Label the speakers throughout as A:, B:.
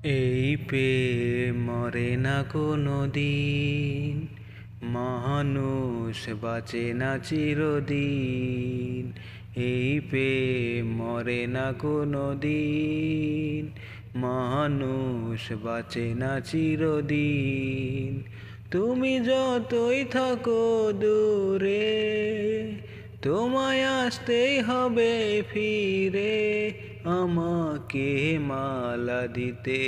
A: এই প্রেম মরে না কোনো দিন, মানুষ বাঁচে না চিরদিন। এই প্রেম মরে না কোনো দিন, মানুষ বাঁচে না চিরদিন। তুমি যতই থাকো দূরে, তোমায় আসতেই হবে ফিরে, আমাকে মালা দিতে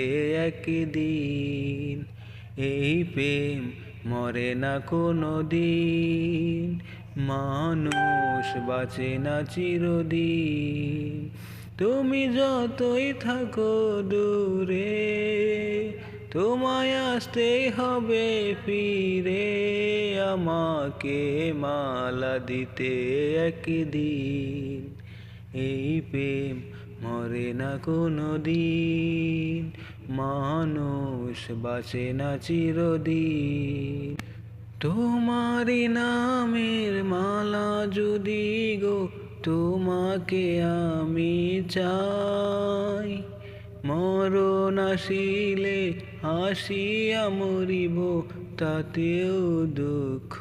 A: একদিন। এই প্রেম মরে না কোনো দিন, মানুষ বাঁচে না চিরদিন। তুমি যতই থাকো দূরে, তোমায় আসতেই হবে ফিরে, আমাকে মালা দিতে একদিন। এই প্রেম মরে না কোনো দিন, মানুষ বাঁচে না চিরদিন। তোমারি নামের মালা যদি গো তোমাকে আমি চাই, মরণ আসিলে হাসিয়া মরিব, তাতেও দুঃখ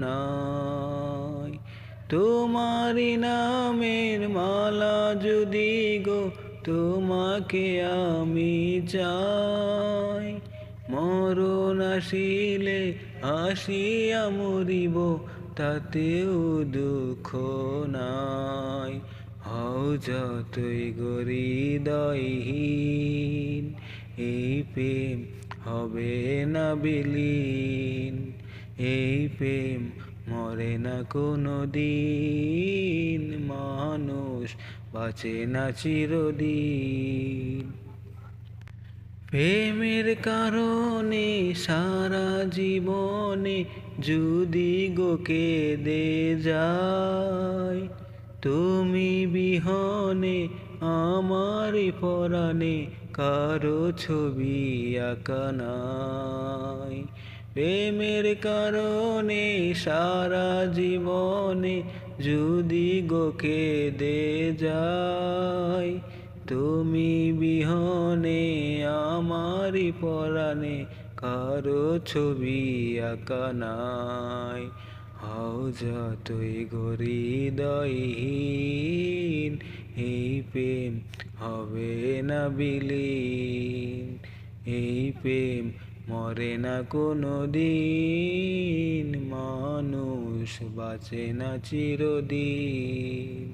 A: নাই। তোমারি নামের মালা যদি গো তোমাকে আমি চাই, মরণ আসিলে হাসিয়া মরিব, তাতেও দুঃখ নাই। হও যতই হৃদয়হীন, এই প্রেম হবে না বিলীন। এই প্রেম মরে না কোনো দিন, মানুষ বাঁচে না চিরদিন। প্রেমের কারণে সারা জীবনে যদি গো কেঁদে যায়, তুমি বিহনে আমার পরাণে কারো ছবি আঁকা নাই। প্রেমের কারণে সারা জীবনে যদি গো কেঁদে যায়, তুমি বিহনে আমার পরাণে কারো ছবি আঁকা নাই। হও যতই হৃদয়হীন, এই প্রেম হবে না বিলীন। এই প্রেম মরে না কোনো দিন, মানুষ বাঁচে না চিরদিন।